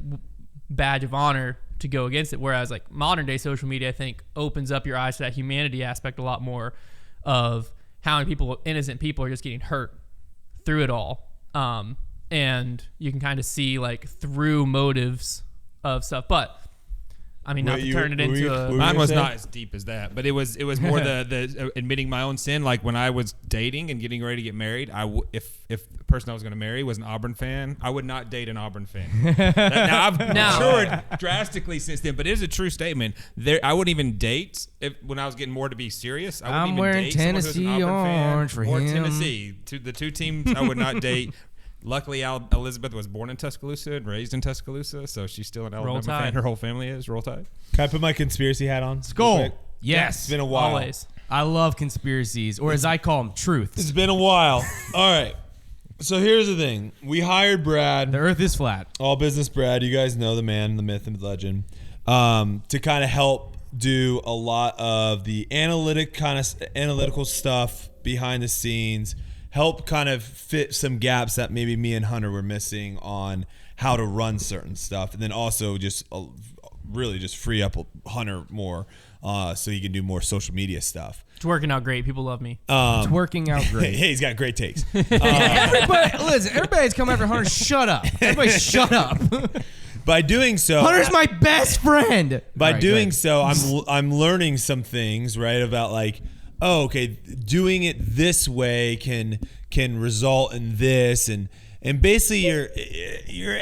badge of honor to go against it. Whereas, like, modern day social media, I think, opens up your eyes to that humanity aspect a lot more of how many people, innocent people, are just getting hurt through it all. And you can kind of see, like, through motives of stuff. But I mean, not to turn it into a... Mine was not as deep as that, but it was more the admitting my own sin. Like, when I was dating and getting ready to get married, if the person I was going to marry was an Auburn fan, I would not date an Auburn fan. Now, I've matured drastically since then, but it is a true statement. I wouldn't even date when I was getting more to be serious. I wouldn't even date someone who's an Auburn orange fan for or him. Tennessee. The two teams I would not date. Luckily, Elizabeth was born in Tuscaloosa and raised in Tuscaloosa, so she's still an Alabama fan. Her whole family is. Roll Tide. Can I put my conspiracy hat on? Skull. Yes. It's been a while. Always. I love conspiracies, or as I call them, truths. It's been a while. All right. So here's the thing. We hired Brad. The earth is flat. All Business Brad. You guys know the man, the myth, and the legend. To kind of help do a lot of the analytical stuff behind the scenes. Help kind of fit some gaps that maybe me and Hunter were missing on how to run certain stuff. And then also just really just free up Hunter more so he can do more social media stuff. It's working out great. People love me. It's working out great. Hey, he's got great takes. Everybody's coming after Hunter. Shut up. Everybody shut up. By doing so, Hunter's my best friend. By doing so, I'm learning some things, right, about, like, oh, okay, doing it this way can result in this, and basically you're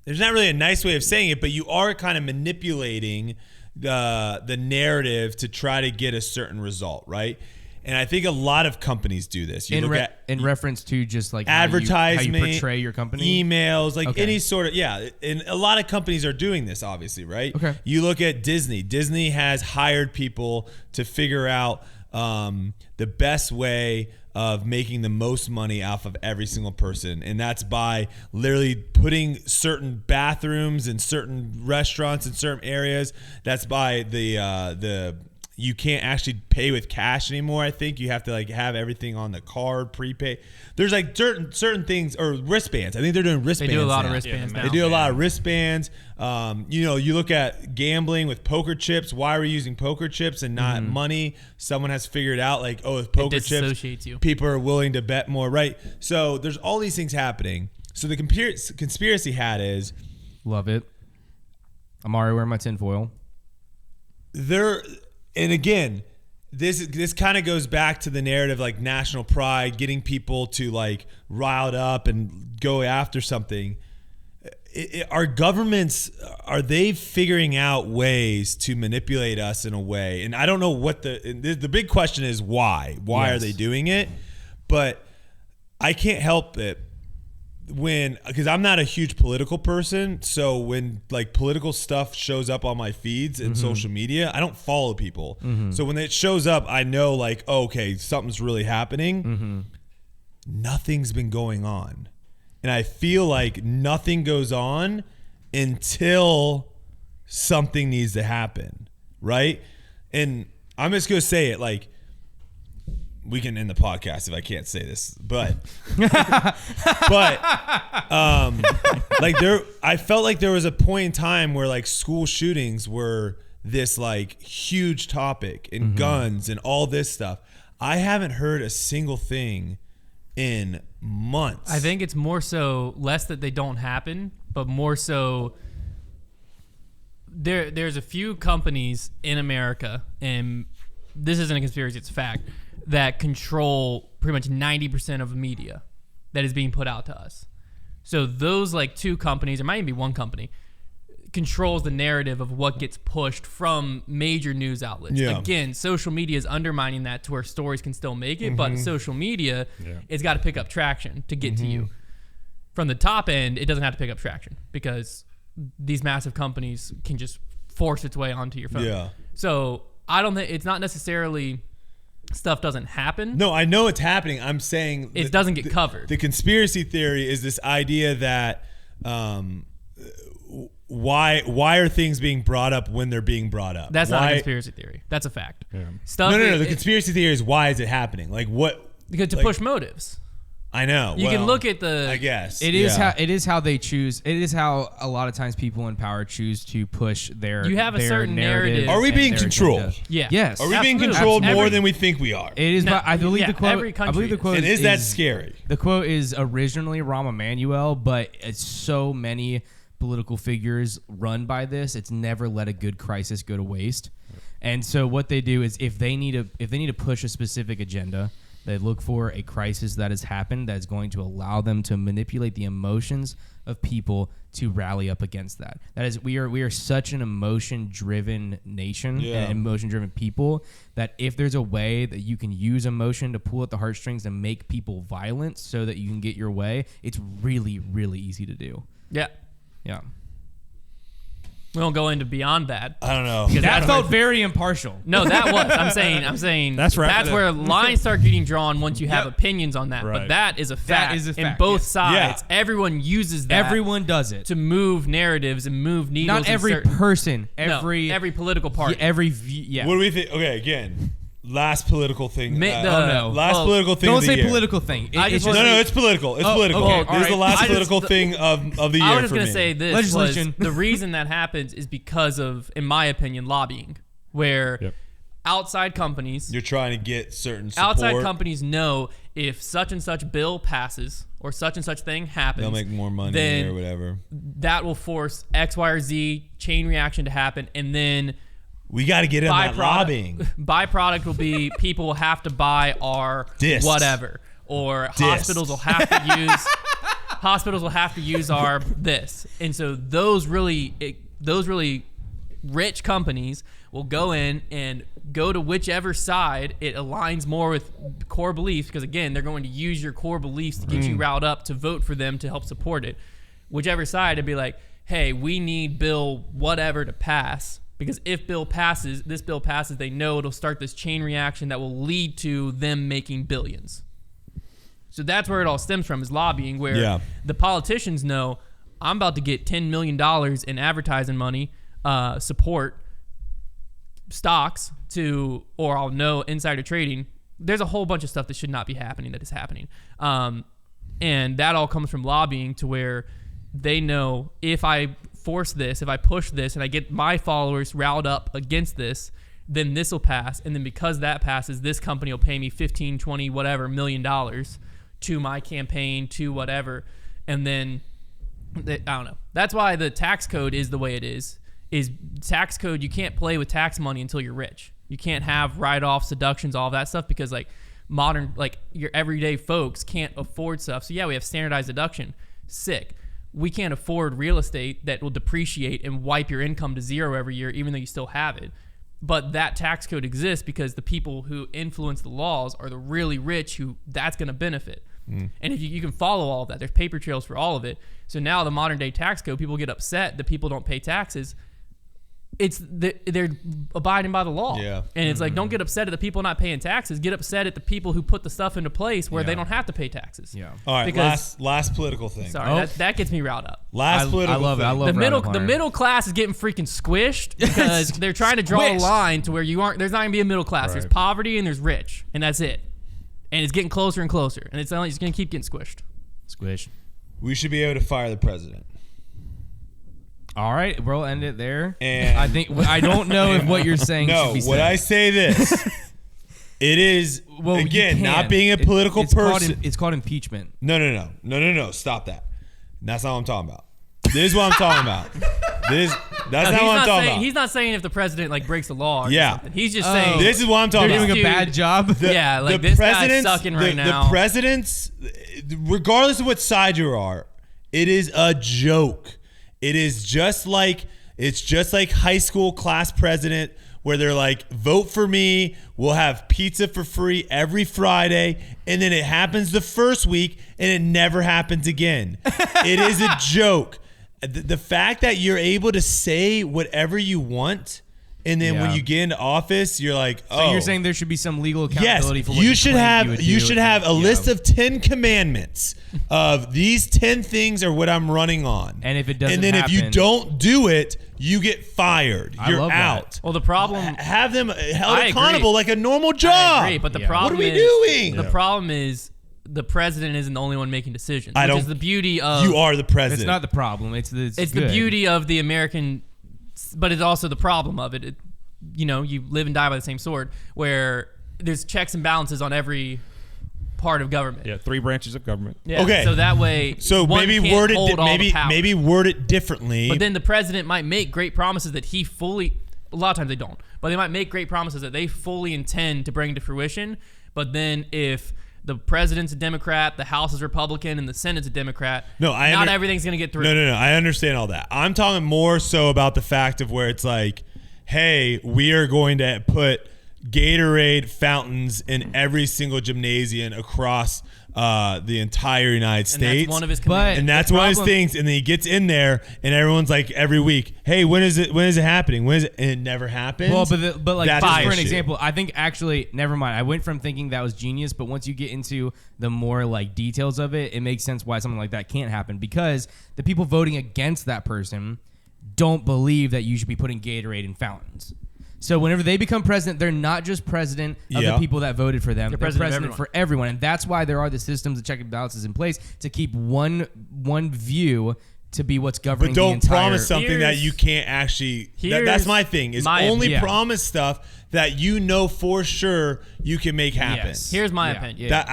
there's not really a nice way of saying it, but you are kind of manipulating the narrative to try to get a certain result, right? And I think a lot of companies do this. You look at in reference to just like advertisement, how you portray your company, emails, like any sort of, and a lot of companies are doing this, obviously, right? Okay. You look at Disney. Disney has hired people to figure out the best way of making the most money off of every single person, and that's by literally putting certain bathrooms in certain restaurants in certain areas. That's by the you can't actually pay with cash anymore. I think you have to like have everything on the card, prepay. There's like certain things, or wristbands. I think they're doing wristbands. They do a lot of now. wristbands now. They do a lot of wristbands. You look at gambling with poker chips. Why are we using poker chips and not money? Someone has figured out like, oh, with poker chips, you. people are willing to bet more, right? So there's all these things happening. So the conspiracy hat is, Love it. I'm already wearing my tinfoil. And again, this kind of goes back to the narrative, like national pride, getting people to like riled up and go after something. Our governments, are they figuring out ways to manipulate us in a way? And I don't know what the big question is, why? Why are they doing it? But I can't help it because I'm not a huge political person. So when like political stuff shows up on my feeds and social media, I don't follow people. So when it shows up, I know like, oh, okay, something's really happening. Nothing's been going on. And I feel like nothing goes on until something needs to happen, right? And I'm just going to say it, like, we can end the podcast if I can't say this, but like I felt like there was a point in time where like school shootings were this like huge topic, and guns and all this stuff. I haven't heard a single thing in months. I think it's more so less that they don't happen, but more so there's a few companies in America, and this isn't a conspiracy, it's a fact, that control pretty much 90% of media that is being put out to us. So those like two companies, or might even be one company, controls the narrative of what gets pushed from major news outlets. Yeah. Again, social media is undermining that to where stories can still make it, but social media, it's got to pick up traction to get to you. From the top end, it doesn't have to pick up traction because these massive companies can just force its way onto your phone. Yeah. So I don't think it's not necessarily stuff doesn't happen. No, I know it's happening. I'm saying it doesn't get covered. The conspiracy theory is this idea that why are things being brought up when they're being brought up? That's not a conspiracy theory. That's a fact. Yeah. Stuff. No. The conspiracy theory is why is it happening? Like what? Because to push motives. I know. You can look at the. I guess It is how they choose. It is how a lot of times people in power choose to push their. You have a their certain narrative. Are we and being their controlled? agenda. Yeah. Yes. Are we being Absolutely. controlled more Every- than we think we are? It is. No, I believe the quote. every I believe the country quote And is that scary? The quote is originally Rahm Emanuel, but it's so many political figures run by this. It's never let a good crisis go to waste. And so what they do is if they need to push a specific agenda, they look for a crisis that has happened that's going to allow them to manipulate the emotions of people to rally up against that. That is, we are such an emotion-driven nation and emotion-driven people that if there's a way that you can use emotion to pull at the heartstrings and make people violent so that you can get your way, it's really, really easy to do. Yeah. Yeah. We don't go into beyond that. I don't know. Because That that's felt very impartial. No, that was. I'm saying That's right. That's where lines start getting drawn once you have opinions on that. But Right. that is a fact. is a In fact, both yes. sides, everyone uses that. Everyone does it. to move narratives and move needles. Not in every certain, person. no, every political party. Every yeah. What do we think? Okay, again, last political thing. no. Last political thing. Don't of the say year. political thing. I just It's wanna- No, it's political. It's political. okay, This all is the right. last I just- political thing of the year I was just for gonna me. say this. Legislation. Was the reason that happens is because of, in my opinion, lobbying, where outside companies You're trying to get certain support. outside companies know if such and such bill passes or such and such thing happens, They'll make more money then or whatever. that will force X, Y, or Z chain reaction to happen, and then We got to get in that lobbying. byproduct will be people will have to buy our Discs. whatever, or hospitals will have to use our this, and so those really rich companies will go in and go to whichever side it aligns more with core beliefs, because again, they're going to use your core beliefs to get you riled up to vote for them to help support it. Whichever side, it'd be like, hey, we need bill whatever to pass, Because if this bill passes, they know it'll start this chain reaction that will lead to them making billions. So that's where it all stems from, is lobbying, where the politicians know, I'm about to get $10 million in advertising money, support, stocks or I'll know insider trading. There's a whole bunch of stuff that should not be happening that is happening. And that all comes from lobbying, to where they know, if I force this, if I push this, and I get my followers riled up against this, then this will pass. And then because that passes, this company will pay me 15, 20, whatever, $1 million to my campaign, to whatever. And then, I don't know. That's why the tax code is the way it is tax code. You can't play with tax money until you're rich. You can't have write-offs, deductions, all of that stuff, because like modern, like your everyday folks can't afford stuff. So yeah, we have standardized deduction. Sick. We can't afford real estate that will depreciate and wipe your income to zero every year, even though you still have it. But that tax code exists because the people who influence the laws are the really rich, who that's going to benefit. And if you can follow all of that, there's paper trails for all of it. So now the modern day tax code, people get upset that people don't pay taxes. They're abiding by the law. Yeah. And it's like, don't get upset at the people not paying taxes. Get upset at the people who put the stuff into place where they don't have to pay taxes. Yeah. All right, Because- last political thing. Sorry, that gets me riled up. Last political I love it. thing. I love The middle class is getting freaking squished because they're trying to draw a Squished. line to where there's not gonna be a middle class. There's poverty and there's rich, and that's it. And it's getting closer and closer, and it's gonna keep getting squished. Squish. We should be able to fire the president. All right, we'll end it there. And I don't know if what you're saying should be said. When I say this, it is, Well, you again, can. not being a political person. It's called impeachment. No. Stop that. That's not what I'm talking about. This is what I'm talking about. That's not what I'm talking about. He's not saying if the president like breaks the law. Or something. He's just Oh. saying This is what I'm talking They're about. doing a bad job. this guy's sucking right now. The presidents, regardless of what side you are, it is a joke. It's just like high school class president, where they're like, vote for me, we'll have pizza for free every Friday, and then it happens the first week and it never happens again. It is a joke. The fact that you're able to say whatever you want, and then when you get into office, you're like, So you're saying there should be some legal accountability for what you should claimed you would should do. have a list of 10 commandments of these 10 things are what I'm running on. And if it doesn't and then if you happen- don't do it, you get fired. I You're love that. out. Well, the problem. Have them held I agree. accountable like a normal job. I agree, but the Yeah. problem What are we is doing? the problem is the president isn't the only one making decisions. I Which don't- is the beauty of You are the president. It's not the problem. It's it's good. the beauty of the American, but it's also the problem of it. You live and die by the same sword, where there's checks and balances on every part of government. Yeah, 3 branches of government. Yeah, Okay. So that way, So one maybe can't word it hold all the power. maybe word it differently. But then the president might make great promises that he fully. A lot of times they don't, but they might make great promises that they fully intend to bring to fruition. But then if the president's a Democrat, the House is Republican, and the Senate's a Democrat, not everything's going to get through. No. I understand all that. I'm talking more so about the fact of where it's like, hey, we are going to put Gatorade fountains in every single gymnasium across the entire United States. And that's one of his But- commitments. And that's The one of his problem- things. And then he gets in there, and everyone's like, every week, hey, when is it happening? When is it? And it never happens. Well, but like That's just the for an issue. example, I think actually, never mind. I went from thinking that was genius, but once you get into the more like details of it, it makes sense why something like that can't happen, because the people voting against that person don't believe that you should be putting Gatorade in fountains. So whenever they become president, they're not just president of the people that voted for them. They're president for everyone. And that's why there are the systems of check and balances in place to keep one view to be what's governing But the don't entire... promise something that you can't actually. That's my thing. Is only yeah. promise stuff that you know for sure you can make happen. Yes. Here's my Yeah. opinion. That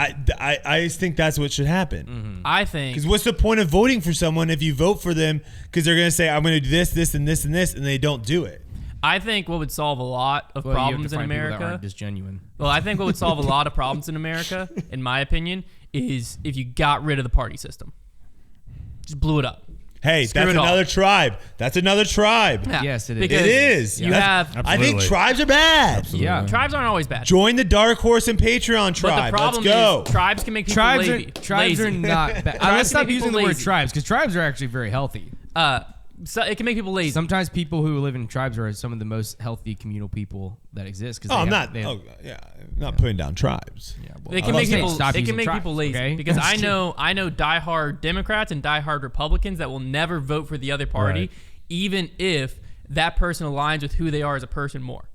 I just think that's what should happen. I think Because what's the point of voting for someone if you vote for them because they're going to say I'm going to do this, this, and this, and this, and they don't do it? I think what would solve a lot of Well, you have to problems in find people that America. aren't disgenuine. Well, I think what would solve a lot of problems in America, in my opinion, is if you got rid of the party system. Just blew it up. Hey, Screw that's it all. another tribe. That's another tribe. Yeah. Yes, it is. Because It is. You have I think Absolutely. tribes are bad. Yeah. tribes aren't always bad. Join the Dark Horse and Patreon But tribe. the problem Let's go. is tribes can make people Tribes lazy. are not bad. Tribes Let's stop make using people the word lazy. tribes, because tribes are actually very healthy. it can make people lazy. Sometimes people who live in tribes are some of the most healthy communal people that exist. I'm not putting down tribes. Yeah, well, It can make people lazy okay? because I know diehard Democrats and diehard Republicans that will never vote for the other party, Right. even if that person aligns with who they are as a person more.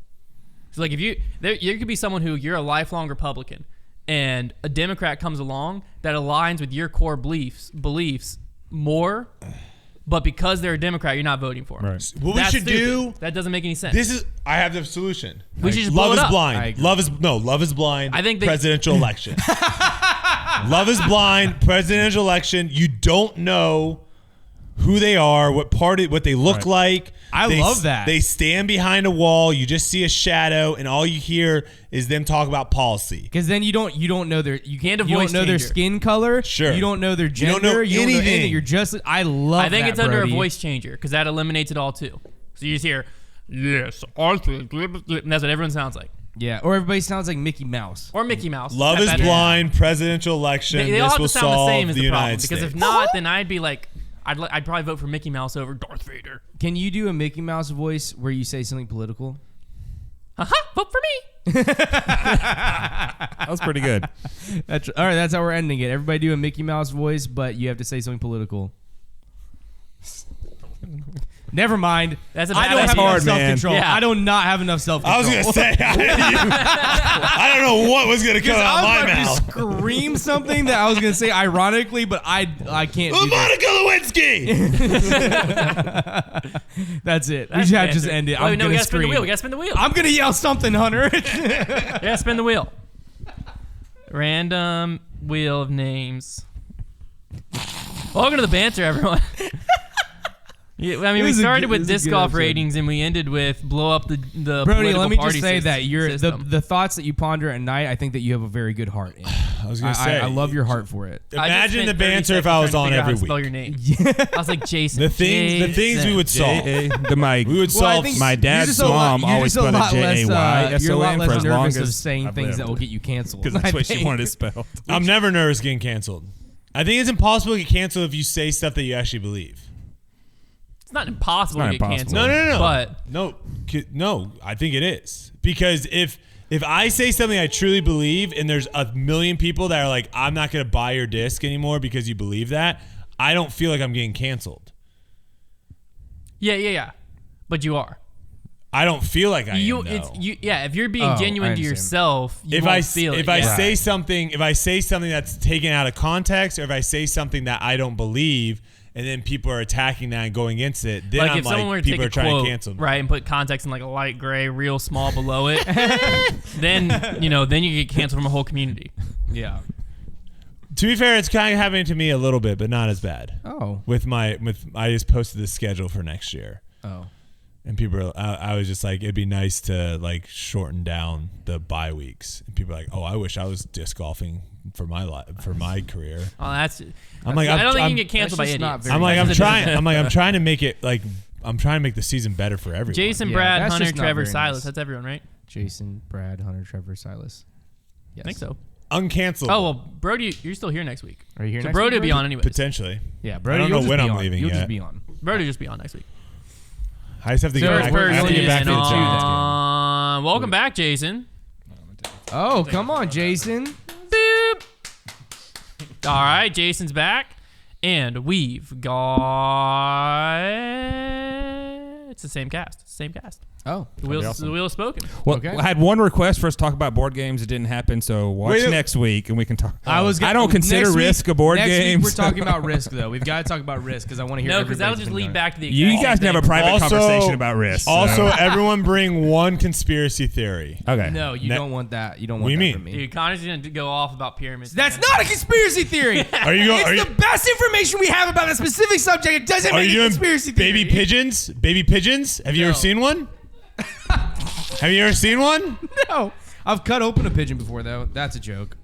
So like if there could be someone who you're a lifelong Republican, and a Democrat comes along that aligns with your core beliefs more, but because they're a Democrat, you're not voting for them. Right. What we should do. That doesn't make any sense. I have the solution. We should just blow Love it is up. blind. Love is blind. I think presidential election. Love is blind. Presidential election. You don't know who they are, what party, what they look like. I love that. They stand behind a wall. You just see a shadow, and all you hear is them talk about policy. Because then you don't know their you And a you don't voice know their changer. skin color. Sure. You don't know their You don't gender. know You don't know anything. anything. You're just. I love. I think that, it's under a Brodie. voice changer because that eliminates it all too. So you just hear, yes, I think, and that's what everyone sounds like. Yeah, or everybody sounds like Mickey Mouse. Or Mickey Mouse. Love That is better. blind. Presidential election. They all this have will to sound the solve same as the the problem. United Because States. if not, then I'd be like, I'd probably vote for Mickey Mouse over Darth Vader. Can you do a Mickey Mouse voice where you say something political? Vote for me. That was pretty good. That's all right. That's how we're ending it. Everybody do a Mickey Mouse voice, but you have to say something political. Never mind. That's a I bad don't have idea. enough hard, man. self-control. Yeah. I do not have enough self-control. I was gonna say, I don't know what was gonna come out of my I was mouth. about to scream something that I was gonna say ironically, but I can't do that. Monica Lewinsky. That's it. That's we should have just Banter. end it. Wait, I'm no, we gonna gotta spin the scream. wheel. We gotta spin the wheel. I'm gonna yell something, Hunter. Yeah, spin the wheel. Random wheel of names. Welcome to the banter, everyone. Yeah, I mean, we started with disc golf ratings and we ended with blow up the Brodie, political let me party just say that you're system. the thoughts that you ponder at night. I think that you have a very good heart. In. I was gonna say, I love your heart for it. I just Imagine the spent 30 banter if seconds I was trying to on figure out every how to spell week. your name. I was like Jason. The things we would solve. The mic. We would Well, I solve. think My you're dad's just a lot- mom you're always just a spelled lot it less, Jason you're a lot for as less long nervous of as saying I've things lived. that will get you canceled. Because that's I what she think. wanted it spelled. I'm never nervous getting canceled. I think it's impossible to get canceled if you say stuff that you actually believe. It's not impossible It's to not get impossible. canceled. No. But No, I think it is. Because if I say something I truly believe and there's a million people that are like, I'm not going to buy your disc anymore because you believe that, I don't feel like I'm getting canceled. yeah. But you are. I don't feel like I am, though. If you're being Oh, genuine I to understand. yourself, you If won't I feel it. if I yeah. say something that's taken out of context, or if I say something that I don't believe, and then people are attacking that and going against it, then like I'm if someone were like, to people take are a trying quote, to cancel me. right, and put context in like a light gray, real small below it, then you get canceled from a whole community. Yeah. To be fair, it's kind of happening to me a little bit, but not as bad. Oh. I just posted the schedule for next year, Oh. and people I was just like, it'd be nice to like shorten down the bye weeks. And people are like, oh, I wish I was disc golfing for my career. Oh, that's. I'm like, I don't think I'm- you can get canceled by that's just not idiots. very I'm like, nice. I'm trying to make it like I'm trying to make the season better for everyone. Jason, Yeah, Brad, that's Hunter, just not Trevor, very Silas. nice. That's everyone, right? Jason, Brad, Hunter, Trevor, Silas. Yes. I think so. Uncancelable. Oh well, Brodie, you're still here next week. Are you here So next Brodie week, will be Brodie? on anyway. Potentially. Yeah, Brodie. I don't know you'll just when be I'm on. leaving You'll yet. just be on. Brodie will just be on next week. I just have to get First back. I have to get back to the person job. on. Welcome back, Jason. Oh, come on, Jason. Boop. All right, Jason's back, and we've got. It's the same cast. Same cast. Oh. The wheel, awesome. the wheel is spoken. Well, Okay. I had one request for us to talk about board games. It didn't happen, so watch Wait, next week and we can talk. I don't consider next week- Risk a board next game. Week we're talking about Risk, though. We've got to talk about Risk because I want to hear. No, because that'll everybody's just lead opinion. back to the. You exact guys same can have a thing. private Also- conversation about Risk. so- Also, everyone bring one conspiracy theory. okay. No, you Ne- don't want that. You don't What want do you that mean? from me. Dude, Connor's gonna go off about pyramids. That's man. not a conspiracy theory. Are you going? It's the best information we have about a specific subject. It doesn't Are make you a doing conspiracy theory. baby pigeons? Baby pigeons? Have you No. ever seen one? Have you ever seen one? No. I've cut open a pigeon before, though. That's a joke.